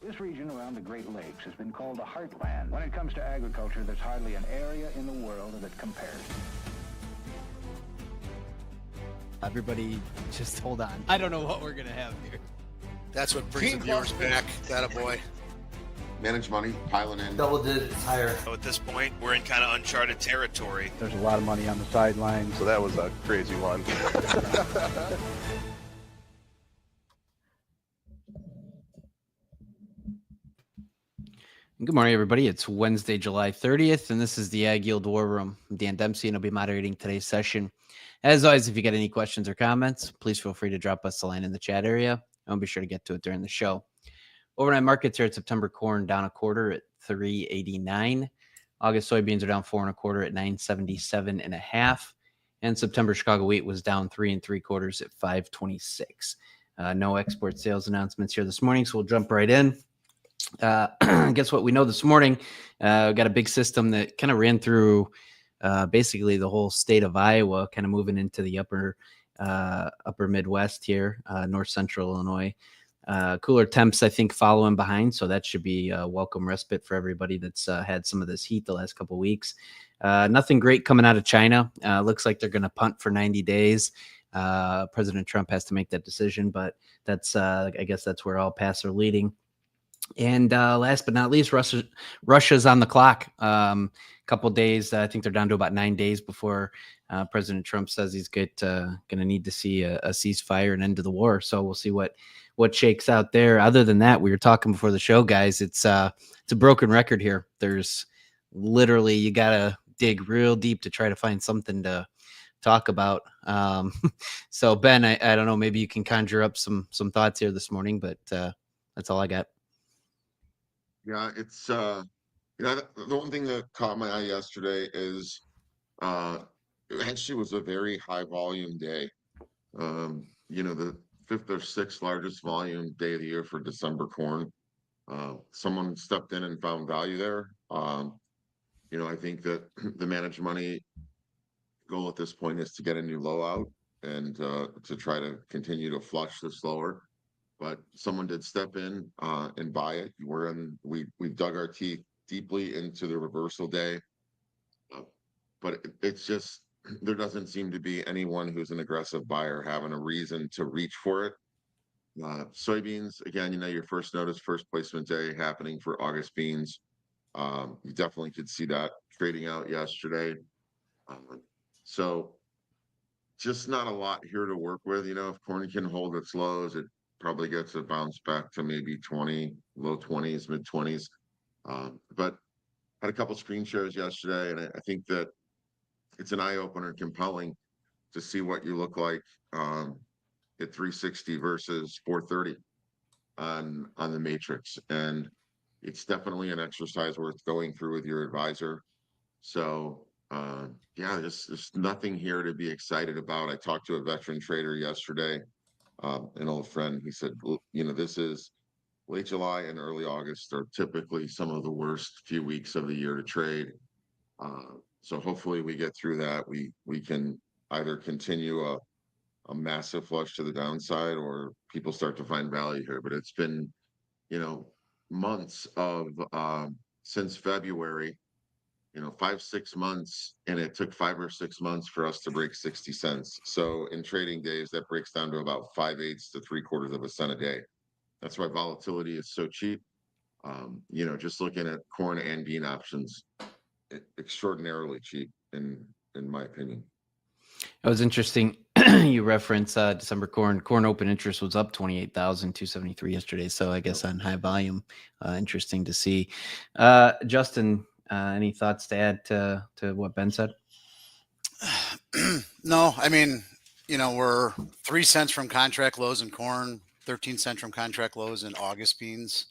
This region around the Great Lakes has been called the heartland. When it comes to agriculture, there's hardly an area in the world that compares. Everybody just hold on. I don't know what we're going to have here. That's what brings the viewers back. That a boy. Manage money, piling in. Double digits higher. So at this point, we're in kind of uncharted territory. There's a lot of money on the sidelines. So that was a crazy one. Good morning, everybody. It's Wednesday, July 30th, and this is the AgYield War Room. I'm Dan Dempsey, and I'll be moderating today's session. As always, if you got any questions or comments, please feel free to drop us a line in the chat area. I'll be sure to get to it during the show. Overnight markets here at September corn down a quarter at 389. August soybeans are down 4 1/4 at 977.5. And September Chicago wheat was down 3 3/4 at 526. No export sales announcements here this morning, so we'll jump right in. Guess what we know this morning? We got a big system that kind of ran through basically the whole state of Iowa, kind of moving into the upper Midwest here, north central Illinois. Cooler temps, I think, following behind, so that should be a welcome respite for everybody that's had some of this heat the last couple of weeks. Nothing great coming out of China. Looks like they're going to punt for 90 days. President Trump has to make that decision, but that's I guess that's where all paths are leading. And last but not least, Russia's on the clock. Couple days, I think they're down to about 9 days before President Trump says he's going to need to see a ceasefire and end to the war. So we'll see what shakes out there. Other than that, we were talking before the show, guys. It's a broken record here. There's literally, you got to dig real deep to try to find something to talk about. So Ben, I don't know, maybe you can conjure up some thoughts here this morning, but that's all I got. Yeah, it's the one thing that caught my eye yesterday is it actually was a very high volume day. The 5th or 6th largest volume day of the year for December corn. Someone stepped in and found value there. I think that the managed money goal at this point is to get a new low out and to try to continue to flush this lower. But someone did step in and buy it. We've dug our teeth deeply into the reversal day, but it's just there doesn't seem to be anyone who's an aggressive buyer having a reason to reach for it. Soybeans, again, your first placement day happening for August beans. You definitely could see that trading out yesterday. So just not a lot here to work with. If corn can hold its lows, it probably gets a bounce back to maybe 20, low 20s, mid 20s. But had a couple screen shares yesterday, and I think that it's an eye opener, compelling to see what you look like at 360 versus 430 on the matrix. And it's definitely an exercise worth going through with your advisor. So there's nothing here to be excited about. I talked to a veteran trader yesterday, an old friend. He said, this is late July and early August are typically some of the worst few weeks of the year to trade. So hopefully we get through that. We can either continue a massive flush to the downside, or people start to find value here. But it's been, months of since February, 5-6 months, and it took 5 or 6 months for us to break 60 cents. So in trading days, that breaks down to about 5/8 to 3/4 of a cent a day. That's why volatility is so cheap. Just looking at corn and bean options, extraordinarily cheap in my opinion. It was interesting. You referenced December corn. Corn open interest was up 28,273 yesterday. So I guess on high volume, interesting to see. Justin, any thoughts to add to what Ben said? No, I mean, we're 3 cents from contract lows in corn, 13 cents from contract lows in August beans.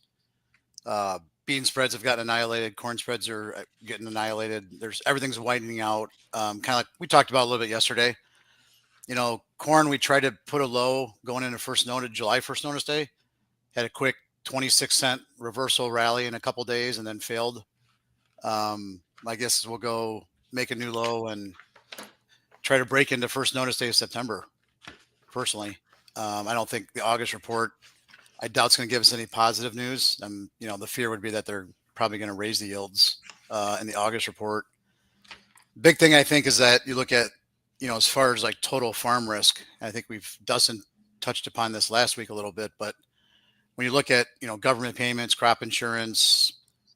Bean spreads have gotten annihilated. Corn spreads are getting annihilated. Everything's widening out. Kind of like we talked about a little bit yesterday. Corn, we tried to put a low going into July 1st notice day, had a quick 26 cent reversal rally in a couple days and then failed. My guess is we'll go make a new low and try to break into first notice day of September. Personally, I don't think the August report, I doubt it's going to give us any positive news. The fear would be that they're probably going to raise the yields in the August report. Big thing I think is that you look at, as far as like total farm risk, I think Dustin touched upon this last week a little bit, but when you look at, government payments, crop insurance,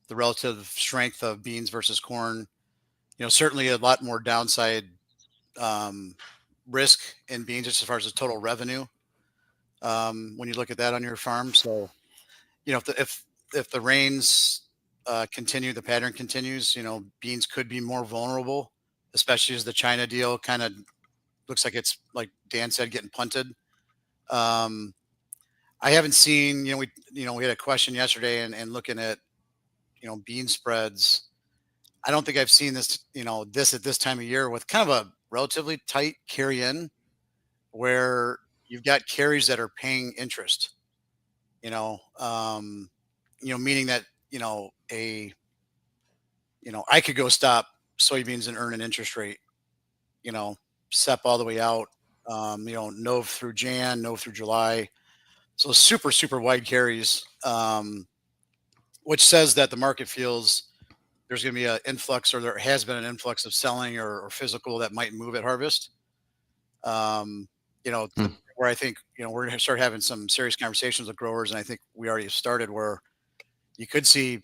the relative strength of beans versus corn, certainly a lot more downside risk in beans just as far as the total revenue. When you look at that on your farm. So, if the rains continue, the pattern continues, beans could be more vulnerable, especially as the China deal kind of looks like it's, like Dan said, getting punted. I haven't seen, we had a question yesterday and looking at, bean spreads. I don't think I've seen this, this at this time of year with kind of a relatively tight carry in where you've got carries that are paying interest, meaning that, I could go stop soybeans and earn an interest rate, SEP all the way out, NOV through Jan, NOV through July. So super, super wide carries, which says that the market feels there's going to be an influx, or there has been an influx of selling or physical that might move at harvest. Where I think, we're going to start having some serious conversations with growers. And I think we already started where you could see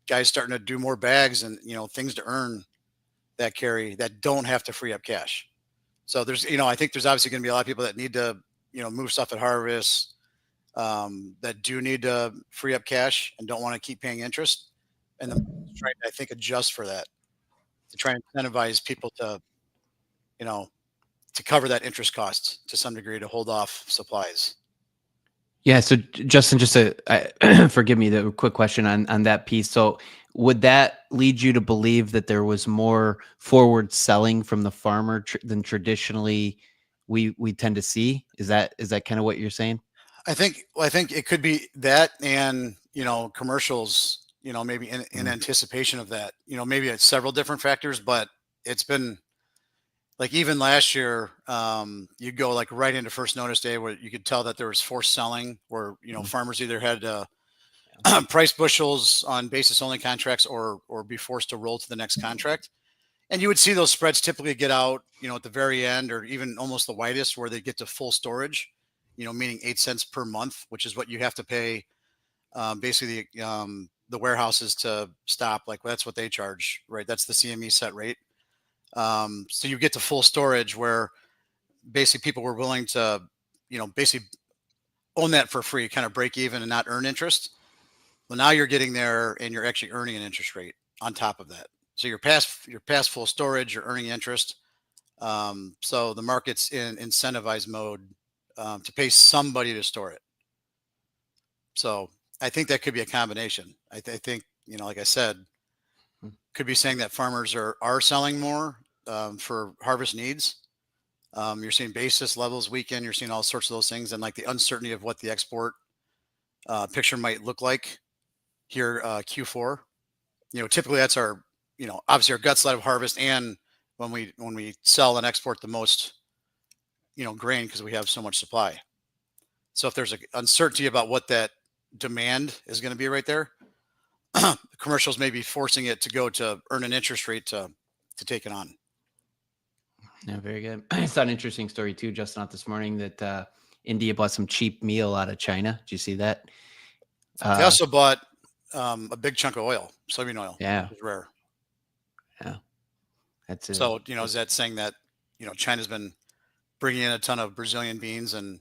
guys starting to do more bags and, things to earn that carry that don't have to free up cash. So there's, I think there's obviously going to be a lot of people that need to, move stuff at harvest, that do need to free up cash and don't want to keep paying interest. And then trying to, I think, adjust for that to try and incentivize people to, to cover that interest cost to some degree to hold off supplies. Yeah. So Justin, just forgive me, the quick question on that piece. So would that lead you to believe that there was more forward selling from the farmer than traditionally we tend to see? Is that kind of what you're saying? I think it could be that, and, commercials, maybe in anticipation of that, maybe it's several different factors, but it's been like, even last year, you go like right into first notice day where you could tell that there was forced selling where, farmers either had to price bushels on basis only contracts or be forced to roll to the next contract. And you would see those spreads typically get out, at the very end, or even almost the widest where they get to full storage, meaning 8 cents per month, which is what you have to pay basically the warehouses to stop. Like, that's what they charge, right? That's the CME set rate. So you get to full storage where basically people were willing to, basically own that for free, kind of break even and not earn interest. Well, now you're getting there and you're actually earning an interest rate on top of that. So you're past full storage, you're earning interest. So the market's in incentivized mode to pay somebody to store it. So I think that could be a combination. I think, like I said, could be saying that farmers are selling more for harvest needs. You're seeing basis levels weaken. You're seeing all sorts of those things, and like the uncertainty of what the export picture might look like here Q4. Typically that's our, obviously our gut slide of harvest, and when we sell and export the most, grain, because we have so much supply. So if there's an uncertainty about what that demand is going to be right there, commercials may be forcing it to go to earn an interest rate to take it on. Yeah, very good. I saw an interesting story too, just not this morning, that India bought some cheap meal out of China. Did you see that? They also bought a big chunk of oil, soybean oil. Yeah, which is rare. Yeah, that's it. So is that saying that China's been bringing in a ton of Brazilian beans and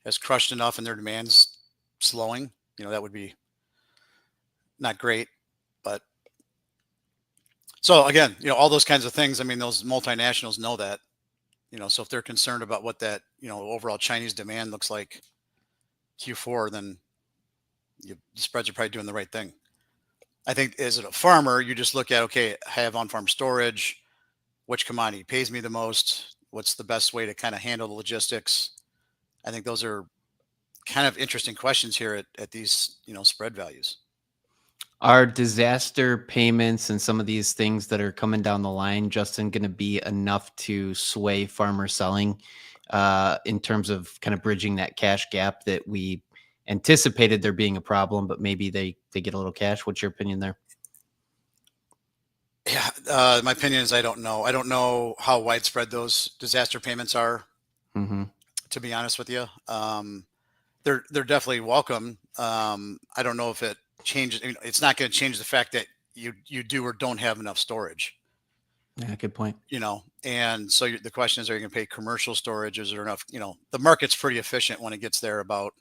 has crushed enough, and their demand's slowing? That would be not great. But so again, all those kinds of things. I mean, those multinationals know that, so if they're concerned about what that, overall Chinese demand looks like Q4, then the spreads are probably doing the right thing. I think as a farmer, you just look at, okay, I have on-farm storage, which commodity pays me the most? What's the best way to kind of handle the logistics? I think those are kind of interesting questions here at these, spread values. Are disaster payments and some of these things that are coming down the line, Justin, going to be enough to sway farmer selling in terms of kind of bridging that cash gap that we anticipated there being a problem, but maybe they get a little cash. What's your opinion there? Yeah, my opinion is I don't know. I don't know how widespread those disaster payments are. Mm-hmm. To be honest with you, they're definitely welcome. I don't know if it changes. It's not going to change the fact that you do or don't have enough storage. Yeah, good point. And so the question is, are you going to pay commercial storage? Is there enough? The market's pretty efficient when it gets there. About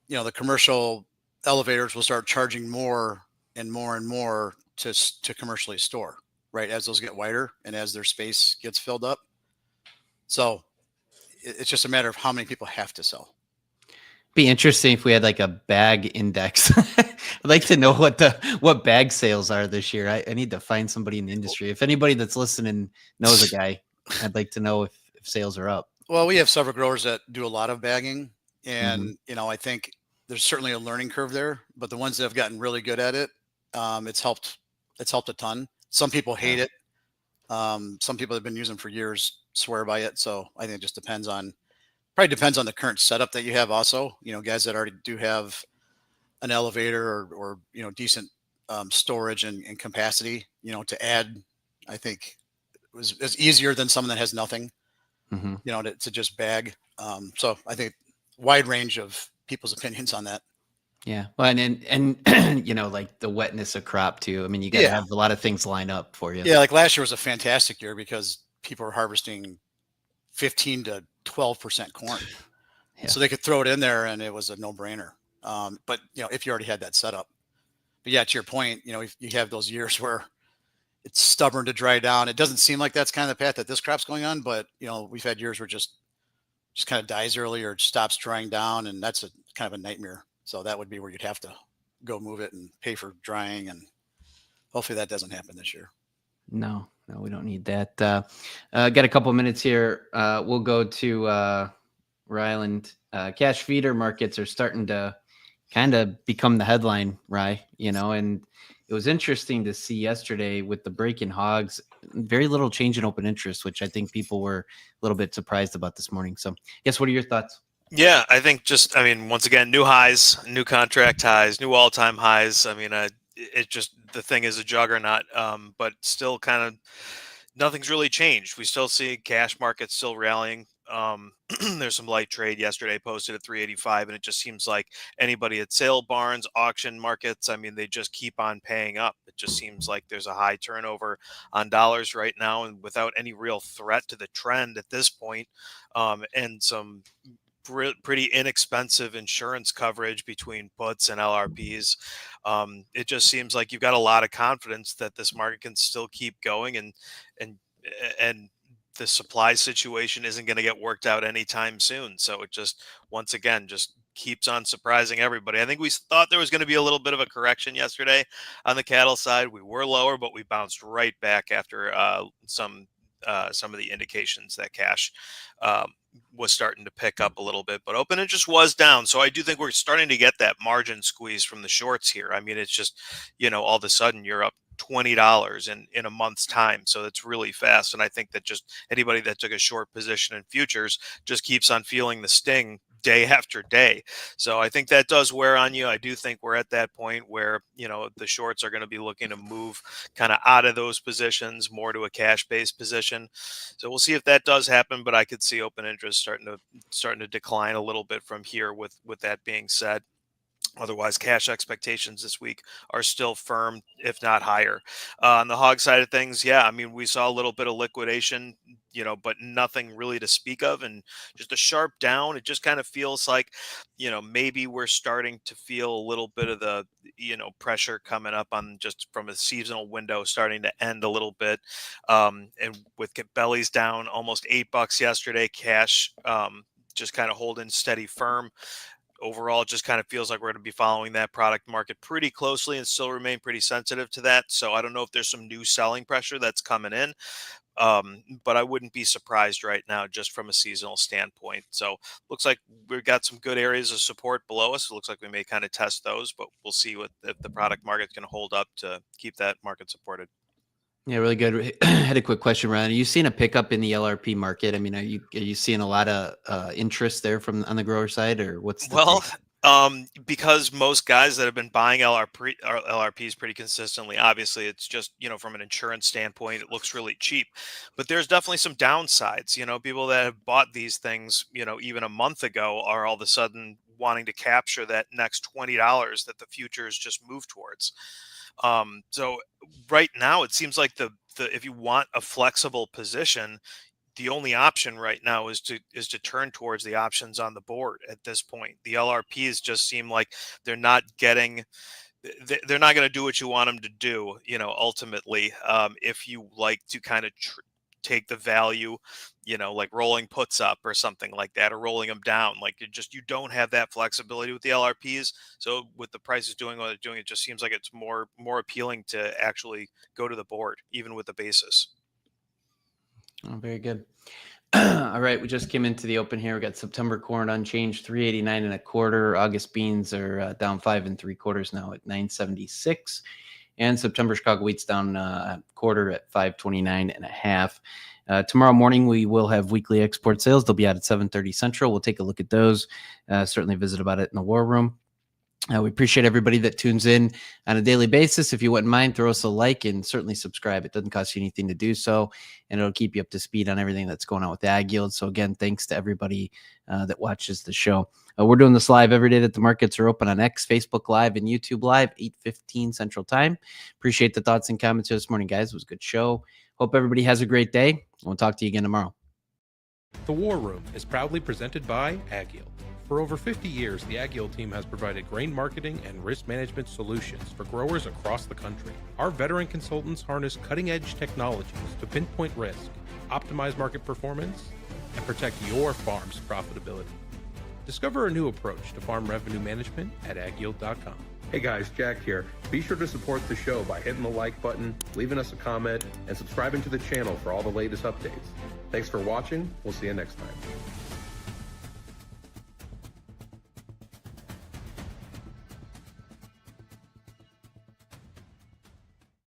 the commercial elevators will start charging more and more and more to commercially store, right, as those get wider and as their space gets filled up. So it's just a matter of how many people have to sell. Be interesting if we had like a bag index. I'd like to know what bag sales are this year. I need to find somebody in the industry. If anybody that's listening knows a guy, I'd like to know if sales are up. Well, we have several growers that do a lot of bagging, and I think there's certainly a learning curve there, but the ones that have gotten really good at it, it's helped a ton. Some people hate it. Some people have been using for years swear by it. So I think it just depends on the current setup that you have. Also, guys that already do have an elevator or decent storage and capacity, to add, I think is easier than someone that has nothing, to just bag. So I think wide range of people's opinions on that. Yeah. Well, and like the wetness of crop too. I mean, you got to have a lot of things line up for you. Yeah. Like last year was a fantastic year because people were harvesting 15 to 12% corn. Yeah. So they could throw it in there and it was a no brainer. But if you already had that set up, but yeah, to your point, if you have those years where it's stubborn to dry down, it doesn't seem like that's kind of the path that this crop's going on, but we've had years where just kind of dies early or stops drying down. And that's a kind of a nightmare. So that would be where you'd have to go move it and pay for drying. And hopefully that doesn't happen this year. No, we don't need that. Got a couple minutes here. We'll go to Ryland. Cash feeder markets are starting to kind of become the headline, Rye, and it was interesting to see yesterday with the break in hogs, very little change in open interest, which I think people were a little bit surprised about this morning. So yes, what are your thoughts? Yeah, I think once again, new highs, new contract highs, new all-time highs. It just, the thing is a juggernaut, but still kind of nothing's really changed. We still see cash markets still rallying. There's some light trade yesterday posted at 385, and it just seems like anybody at sale barns, auction markets, they just keep on paying up. It just seems like there's a high turnover on dollars right now, and without any real threat to the trend at this point, and some pretty inexpensive insurance coverage between puts and LRPs. It just seems like you've got a lot of confidence that this market can still keep going, and the supply situation isn't going to get worked out anytime soon. So it just, once again, just keeps on surprising everybody. I think we thought there was going to be a little bit of a correction yesterday on the cattle side. We were lower, but we bounced right back after some of the indications that cash was starting to pick up a little bit, but open interest was down. So I do think we're starting to get that margin squeeze from the shorts here. It's just, all of a sudden you're up $20 in a month's time. So it's really fast. And I think that just anybody that took a short position in futures just keeps on feeling the sting day after day. So I think that does wear on you. I do think we're at that point where, the shorts are going to be looking to move kind of out of those positions more to a cash-based position. So we'll see if that does happen, but I could see open interest starting to decline a little bit from here with that being said. Otherwise, cash expectations this week are still firm, if not higher. On the hog side of things, we saw a little bit of liquidation, but nothing really to speak of, and just a sharp down. It just kind of feels like, maybe we're starting to feel a little bit of the, pressure coming up on just from a seasonal window starting to end a little bit. And with bellies down almost $8 yesterday, cash just kind of holding steady firm. Overall, it just kind of feels like we're going to be following that product market pretty closely and still remain pretty sensitive to that. So I don't know if there's some new selling pressure that's coming in, but I wouldn't be surprised right now just from a seasonal standpoint. So looks like we've got some good areas of support below us. It looks like we may kind of test those, but we'll see if the product market can hold up to keep that market supported. Yeah, really good. I had a quick question, Ryan. Are you seeing a pickup in the LRP market? Are you seeing a lot of interest there on the grower side, or what's the well? take? Because most guys that have been buying LRPs pretty consistently, obviously it's just, from an insurance standpoint, it looks really cheap, but there's definitely some downsides. People that have bought these things, even a month ago are all of a sudden wanting to capture that next $20 that the futures just moved towards. So right now it seems like the if you want a flexible position, the only option right now is to turn towards the options on the board at this point. The LRPs just seem like they're not getting, they're not going to do what you want them to do, ultimately. If you like to kind of take the value, like rolling puts up or something like that, or rolling them down, like you don't have that flexibility with the LRPs. So with the prices doing what they're doing, it just seems like it's more appealing to actually go to the board, even with the basis. Oh, very good. All right, we just came into the open here. We got September corn unchanged, 389 1/4. August beans are down 5 3/4 now at 976, and September Chicago wheat's down a quarter at 529 1/2. Tomorrow morning we will have weekly export sales. They'll be out at 7:30 Central. We'll take a look at those. Certainly visit about it in the war room. We appreciate everybody that tunes in on a daily basis. If you wouldn't mind, throw us a like and certainly subscribe. It doesn't cost you anything to do so, and it'll keep you up to speed on everything that's going on with AgYield. So again, thanks to everybody that watches the show. We're doing this live every day that the markets are open on X, Facebook Live, and YouTube Live, 8:15 Central Time. Appreciate the thoughts and comments here this morning, guys. It was a good show. Hope everybody has a great day. We'll talk to you again tomorrow. The War Room is proudly presented by AgYield. For over 50 years, the AgYield team has provided grain marketing and risk management solutions for growers across the country. Our veteran consultants harness cutting-edge technologies to pinpoint risk, optimize market performance, and protect your farm's profitability. Discover a new approach to farm revenue management at agyield.com. Hey guys, Jack here. Be sure to support the show by hitting the like button, leaving us a comment, and subscribing to the channel for all the latest updates. Thanks for watching. We'll see you next time.